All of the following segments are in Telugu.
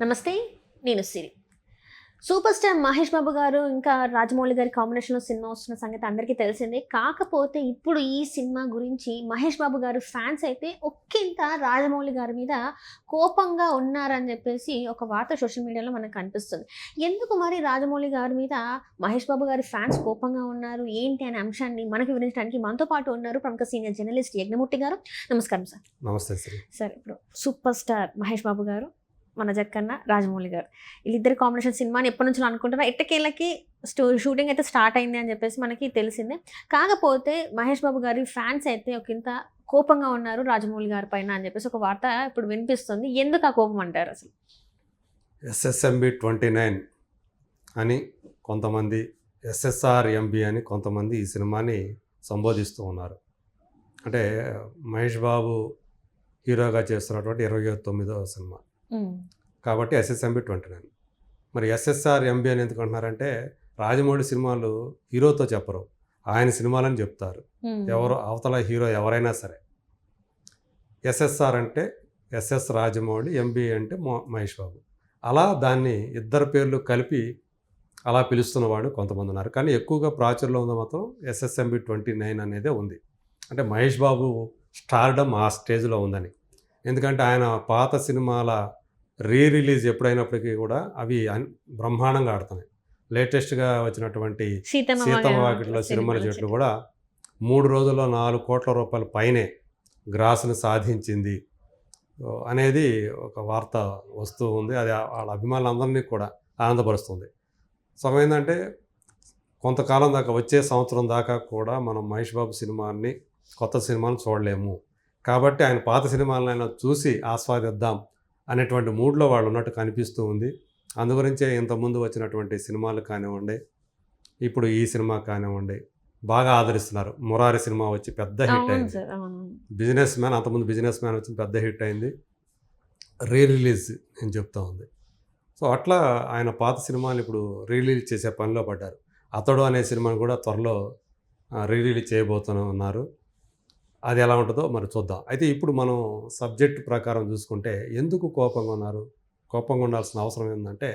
నమస్తే. నేను సిరి. సూపర్ స్టార్ మహేష్ బాబు గారు ఇంకా రాజమౌళి గారి కాంబినేషన్‌లో సినిమా వస్తున్న సంగతి అందరికీ తెలిసిందే. కాకపోతే ఇప్పుడు ఈ సినిమా గురించి మహేష్ బాబు గారు ఫ్యాన్స్ అయితే ఒక్కింత రాజమౌళి గారి మీద కోపంగా ఉన్నారని చెప్పేసి ఒక వార్త సోషల్ మీడియాలో మనకు కనిపిస్తుంది. ఎందుకు మరి రాజమౌళి గారి మీద మహేష్ బాబు గారి ఫ్యాన్స్ కోపంగా ఉన్నారు? ఏంటి అనే అంశాన్ని మనకు వివరించడానికి మనతో పాటు ఉన్నారు ప్రముఖ సీనియర్ జర్నలిస్ట్ యజ్ఞమూర్తి గారు. నమస్కారం సార్. నమస్తే శ్రీ. సార్, ఇప్పుడు సూపర్ స్టార్ మహేష్ బాబు గారు, మన జక్కన్న రాజమౌళి గారు, వీళ్ళిద్దరి కాంబినేషన్ సినిమాని ఎప్పటి నుంచో అనుకుంటున్నా. ఎట్టకేళ్ళకి షూటింగ్ అయితే స్టార్ట్ అయింది అని చెప్పేసి మనకి తెలిసిందే. కాకపోతే మహేష్ బాబు గారి ఫ్యాన్స్ అయితే ఒకంత కోపంగా ఉన్నారు రాజమౌళి గారి పైన అని చెప్పేసి ఒక వార్త ఇప్పుడు వినిపిస్తుంది. ఎందుకు ఆ కోపం అంటారు అసలు? SSMB 29 అని కొంతమంది, SSRMB అని కొంతమంది ఈ సినిమాని సంబోధిస్తూ ఉన్నారు. అంటే మహేష్ బాబు హీరోగా చేస్తున్నటువంటి 29వ సినిమా కాబట్టి SSMB 29. మరి SSRMB అని ఎందుకు అంటున్నారంటే రాజమౌళి సినిమాలు హీరోతో చెప్పరు, ఆయన సినిమాలని చెప్తారు. ఎవరు అవతల హీరో ఎవరైనా సరే. SSR అంటే SS రాజమౌళి, MB అంటే మహేష్ బాబు. అలా దాన్ని ఇద్దరు పేర్లు కలిపి అలా పిలుస్తున్నవాడు కొంతమంది ఉన్నారు. కానీ ఎక్కువగా ప్రాచుర్యంలో ఉంది మాత్రం SSMB 29 అనేదే ఉంది. అంటే మహేష్ బాబు స్టార్డమ్ ఆ స్టేజ్లో ఉందని. ఎందుకంటే ఆయన పాత సినిమాల రిలీజ్ ఎప్పుడైనప్పటికీ కూడా అవి బ్రహ్మాండంగా ఆడుతున్నాయి. లేటెస్ట్గా వచ్చినటువంటి సీతమ్మ వాకిట్లో సిరిమల్ల చెట్లు కూడా 3 రోజుల్లో 4 కోట్ల రూపాయల పైనే గ్రాస్ని సాధించింది అనేది ఒక వార్త వస్తూ ఉంది. అది వాళ్ళ అభిమానులందరినీ కూడా ఆనందపరుస్తుంది. సో ఏంటంటే కొంతకాలం దాకా, వచ్చే సంవత్సరం దాకా కూడా మనం మహేష్ బాబు సినిమాని, కొత్త సినిమాను చూడలేము. కాబట్టి ఆయన పాత సినిమాలను చూసి ఆస్వాదిద్దాం అనేటువంటి మూడ్లో వాళ్ళు ఉన్నట్టు కనిపిస్తూ ఉంది. అందుగురించే ఇంతకుముందు వచ్చినటువంటి సినిమాలు కానివ్వండి, ఇప్పుడు ఈ సినిమా కానివ్వండి బాగా ఆదరిస్తున్నారు. మురారి సినిమా వచ్చి పెద్ద హిట్ అయింది. బిజినెస్ మ్యాన్, అంతకుముందు బిజినెస్ మ్యాన్ వచ్చి పెద్ద హిట్ అయింది. రిలీజ్ నేను చెప్తా ఉంది. సో అట్లా ఆయన పాత సినిమాలు ఇప్పుడు రిలీజ్ చేసే పనిలో పడ్డారు. అతడు అనే సినిమాను కూడా త్వరలో రిలీజ్ చేయబోతూనే ఉన్నారు. అది ఎలా ఉంటుందో మరి చూద్దాం. అయితే ఇప్పుడు మనం సబ్జెక్ట్ ప్రకారం చూసుకుంటే ఎందుకు కోపంగా ఉన్నారు? కోపంగా ఉండాల్సిన అవసరం ఏంటంటే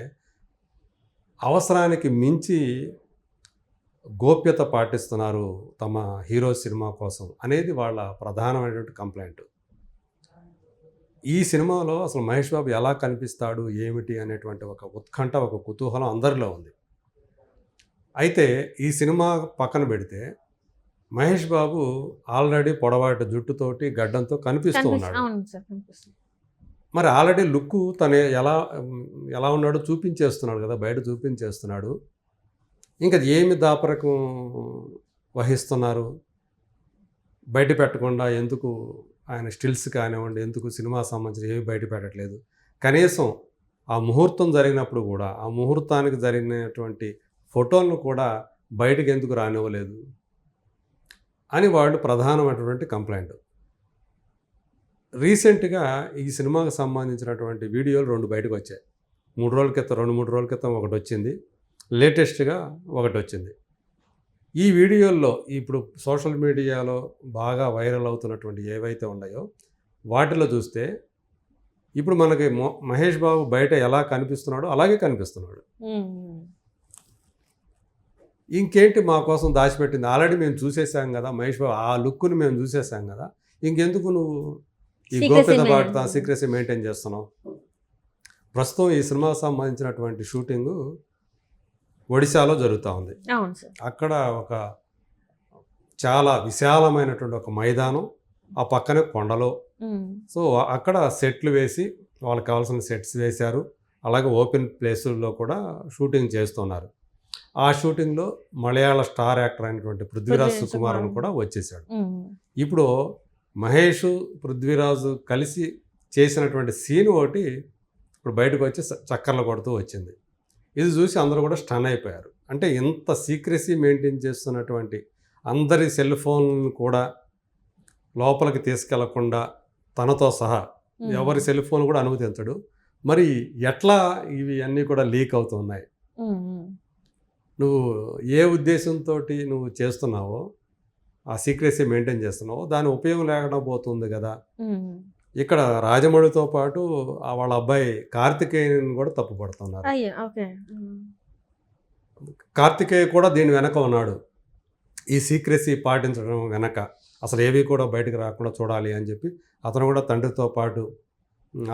అవసరానికి మించి గోప్యత పాటిస్తున్నారు తమ హీరో సినిమా కోసం అనేది వాళ్ళ ప్రధానమైనటువంటి కంప్లైంట్. ఈ సినిమాలో అసలు మహేష్ బాబు ఎలా కనిపిస్తాడు, ఏమిటి అనేటువంటి ఒక ఉత్కంఠ, ఒక కుతూహలం అందరిలో ఉంది. అయితే ఈ సినిమా పక్కన పెడితే మహేష్ బాబు ఆల్రెడీ పొడవాటి జుట్టుతోటి గడ్డంతో కనిపిస్తూ ఉన్నాడు. మరి ఆల్రెడీ లుక్ తను ఎలా ఉన్నాడో చూపించేస్తున్నాడు కదా, బయట చూపించేస్తున్నాడు. ఇంకా ఏమి దాపరకం వహిస్తున్నారు? బయట పెట్టకుండా ఎందుకు ఆయన స్టిల్స్ కానివ్వండి, ఎందుకు సినిమా సంబంధించి ఏమి బయట పెట్టట్లేదు? కనీసం ఆ ముహూర్తం జరిగినప్పుడు కూడా ఆ ముహూర్తానికి జరిగినటువంటి ఫోటోలను కూడా బయటకు ఎందుకు రానివ్వలేదు అని వాళ్ళు ప్రధానమైనటువంటి కంప్లైంట్. రీసెంట్గా ఈ సినిమాకు సంబంధించినటువంటి వీడియోలు 2 బయటకు వచ్చాయి. 3 రోజుల క్రితం ఒకటి వచ్చింది, లేటెస్ట్గా ఒకటి వచ్చింది. ఈ వీడియోల్లో ఇప్పుడు సోషల్ మీడియాలో బాగా వైరల్ అవుతున్నటువంటి ఏవైతే ఉన్నాయో వాటిలో చూస్తే ఇప్పుడు మనకి మహేష్ బాబు బయట ఎలా కనిపిస్తున్నాడో అలాగే కనిపిస్తున్నాడు. ఇంకేంటి మా కోసం దాచిపెట్టింది? ఆల్రెడీ మేము చూసేసాం కదా మహేష్ బాబు, ఆ లుక్ని మేము చూసేసాం కదా, ఇంకెందుకు నువ్వు ఈ గోప్యత పాటుతా సీక్రెసీ మెయింటైన్ చేస్తున్నావు? ప్రస్తుతం ఈ సినిమాకు సంబంధించినటువంటి షూటింగు ఒడిశాలో జరుగుతూ ఉంది. అక్కడ ఒక చాలా విశాలమైనటువంటి ఒక మైదానం, ఆ పక్కనే కొండలో. సో అక్కడ సెట్లు వేసి వాళ్ళకి కావాల్సిన సెట్స్ వేశారు. అలాగే ఓపెన్ ప్లేసుల్లో కూడా షూటింగ్ చేస్తున్నారు. ఆ షూటింగ్లో మలయాళ స్టార్ యాక్టర్ అయినటువంటి పృథ్వీరాజ్ సుకుమారన్ కూడా వచ్చేసాడు. ఇప్పుడు మహేష్, పృథ్వీరాజు కలిసి చేసినటువంటి సీన్ ఒకటి ఇప్పుడు బయటకు వచ్చి చక్కర్లు కొడుతూ వచ్చింది. ఇది చూసి అందరూ కూడా స్టన్ అయిపోయారు. అంటే ఇంత సీక్రెసీ మెయింటైన్ చేస్తున్నటువంటి, అందరి సెల్ ఫోన్ కూడా లోపలికి తీసుకెళ్లకుండా తనతో సహా ఎవరి సెల్ ఫోన్ కూడా అనుమతించడు. మరి ఎట్లా ఇవి అన్నీ కూడా లీక్ అవుతున్నాయి? నువ్వు ఏ ఉద్దేశంతో నువ్వు చేస్తున్నావో, ఆ సీక్రెసీ మెయింటైన్ చేస్తున్నావో దాని ఉపయోగం లేకుండా పోతుంది కదా. ఇక్కడ రాజమౌళితో పాటు వాళ్ళ అబ్బాయి కార్తికేయన్ కూడా తప్పుపడుతున్నారు. అయ్యో ఓకే. కార్తికేయ కూడా దీని వెనక ఉన్నాడు, ఈ సీక్రెసీ పాటించడం వెనక అసలు ఏవి కూడా బయటకు రాకుండా చూడాలి అని చెప్పి అతను కూడా తండ్రితో పాటు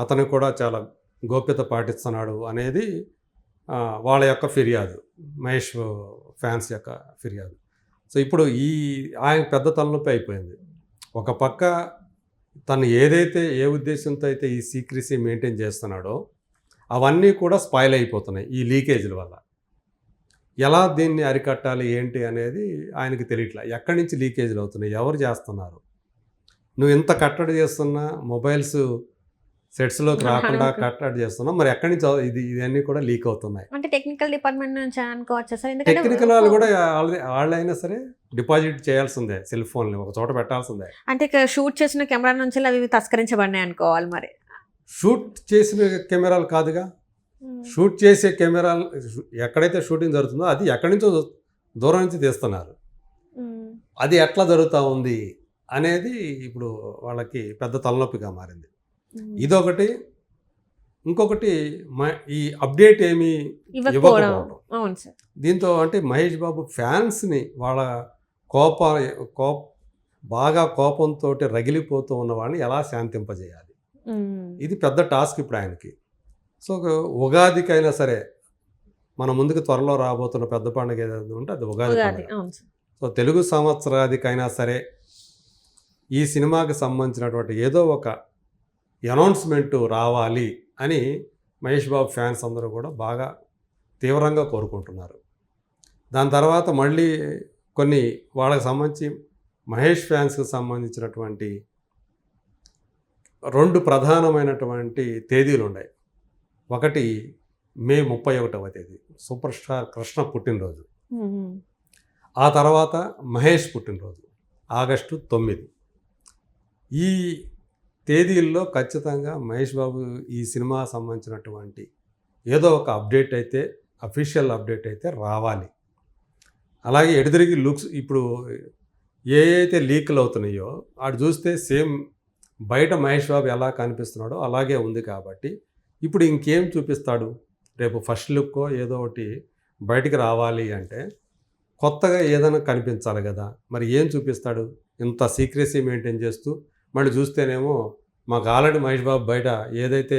అతను కూడా చాలా గోప్యత పాటిస్తున్నాడు అనేది వాళ్ళ యొక్క ఫిర్యాదు, మహేష్ ఫ్యాన్స్ యొక్క ఫిర్యాదు. సో ఇప్పుడు ఆయన పెద్ద తలనొప్పి అయిపోయింది. ఒక పక్క తను ఏదైతే ఏ ఉద్దేశంతో అయితే ఈ సీక్రెసీ మెయింటైన్ చేస్తున్నాడో అవన్నీ కూడా స్పాయిల్ అయిపోతున్నాయి ఈ లీకేజీల వల్ల. ఎలా దీన్ని అరికట్టాలి ఏంటి అనేది ఆయనకి తెలియట్లా. ఎక్కడి నుంచి లీకేజీలు అవుతున్నాయి, ఎవరు చేస్తున్నారు, నువ్వు ఇంత కట్టడి చేస్తున్నా మొబైల్స్ సెట్స్లోకి రాకుండా కట్టడి చేస్తున్నావు, మరి ఎక్కడి నుంచి ఇవన్నీ కూడా లీక్ అవుతున్నాయి. అంటే టెక్నికల్ డిపార్ట్మెంట్ నుంచి అనుకోవచ్చు సార్. ఎందుకంటే టెక్నికల్ వాళ్ళు కూడా వాళ్ళైనా సరే డిపాజిట్ చేయాల్సిందే, సెల్ ఫోన్లు ఒక చోట పెట్టాల్సిందే. అంటే షూట్ చేసిన కెమెరా నుంచి అవి తస్కరించబడినాయి అనుకోవాలి. మరి షూట్ చేసిన కెమెరాలు కాదుగా, షూట్ చేసే కెమెరాలు ఎక్కడైతే షూటింగ్ జరుగుతుందో అది ఎక్కడి నుంచో దూరం నుంచి తీస్తున్నారు. అది ఎట్లా జరుగుతూ ఉంది అనేది ఇప్పుడు వాళ్ళకి పెద్ద తలనొప్పిగా మారింది. ఇదొకటి. ఇంకొకటి ఈ అప్డేట్ ఏమి ఇవ్వకపోవడం. దీంతో అంటే మహేష్ బాబు ఫ్యాన్స్ని వాళ్ళ బాగా కోపంతో రగిలిపోతూ ఉన్న వాళ్ళని ఎలా శాంతింపజేయాలి, ఇది పెద్ద టాస్క్ ఇప్పుడు ఆయనకి. సో ఉగాదికైనా సరే మన ముందుకు త్వరలో రాబోతున్న పెద్ద పండుగ ఏదైతే ఉంటే అది ఉగాది పండుగ. సో తెలుగు సంవత్సరాదికైనా సరే ఈ సినిమాకి సంబంధించినటువంటి ఏదో ఒక అనౌన్స్మెంటు రావాలి అని మహేష్ బాబు ఫ్యాన్స్ అందరూ కూడా బాగా తీవ్రంగా కోరుకుంటున్నారు. దాని తర్వాత మళ్ళీ కొన్ని వాళ్ళకి సంబంధించి మహేష్ ఫ్యాన్స్కి సంబంధించినటువంటి 2 ప్రధానమైనటువంటి తేదీలు ఉన్నాయి. ఒకటి మే 31వ తేదీ సూపర్ స్టార్ కృష్ణ పుట్టినరోజు, ఆ తర్వాత మహేష్ పుట్టినరోజు ఆగస్టు 9. ఈ తేదీల్లో ఖచ్చితంగా మహేష్ బాబు ఈ సినిమా సంబంధించినటువంటి ఏదో ఒక అప్డేట్ అయితే, అఫీషియల్ అప్డేట్ అయితే రావాలి. అలాగే ఎడతిరిగి లుక్స్ ఇప్పుడు ఏ అయితే లీక్లు అవుతున్నాయో అటు చూస్తే సేమ్ బయట మహేష్ బాబు ఎలా కనిపిస్తున్నాడో అలాగే ఉంది. కాబట్టి ఇప్పుడు ఇంకేం చూపిస్తాడు, రేపు ఫస్ట్ లుక్కో ఏదో ఒకటి బయటికి రావాలి అంటే కొత్తగా ఏదైనా కనిపించాలి కదా. మరి ఏం చూపిస్తాడు, ఇంత సీక్రెసీ మెయింటైన్ చేస్తూ మళ్ళీ చూస్తేనేమో మాకు ఆల్రెడీ మహేష్ బాబు బయట ఏదైతే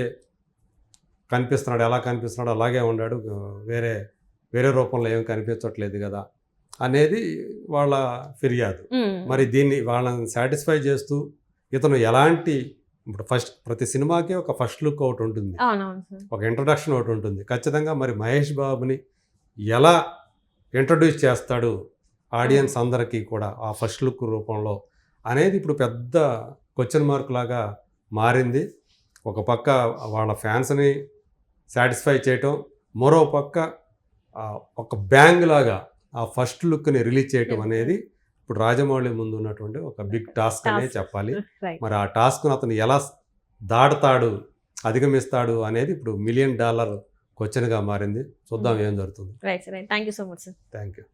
కనిపిస్తున్నాడు, ఎలా కనిపిస్తున్నాడో అలాగే ఉన్నాడు, వేరే రూపంలో ఏమి కనిపించట్లేదు కదా అనేది వాళ్ళ ఫిర్యాదు. మరి దీన్ని వాళ్ళని సాటిస్ఫై చేస్తూ ఇతను ఎలాంటి, ఇప్పుడు ప్రతి సినిమాకి ఒక ఫస్ట్ లుక్ ఒకటి ఉంటుంది, ఒక ఇంట్రడక్షన్ ఒకటి ఉంటుంది ఖచ్చితంగా. మరి మహేష్ బాబుని ఎలా ఇంట్రడ్యూస్ చేస్తాడు ఆడియన్స్ అందరికీ కూడా ఆ ఫస్ట్ లుక్ రూపంలో అనేది ఇప్పుడు పెద్ద క్వశ్చన్ మార్క్ లాగా మారింది. ఒక పక్క వాళ్ళ ఫ్యాన్స్ని సాటిస్ఫై చేయటం, మరో పక్క ఒక బ్యాంగ్ లాగా ఆ ఫస్ట్ లుక్ని రిలీజ్ చేయటం అనేది ఇప్పుడు రాజమౌళి ముందు ఉన్నటువంటి ఒక బిగ్ టాస్క్ అనే చెప్పాలి. మరి ఆ టాస్క్ను అతను ఎలా దాటుతాడు, అధిగమిస్తాడు అనేది ఇప్పుడు $1 మిలియన్ క్వశ్చన్గా మారింది. చూద్దాం ఏం జరుగుతుంది. Right, thank you so much sir. Thank you.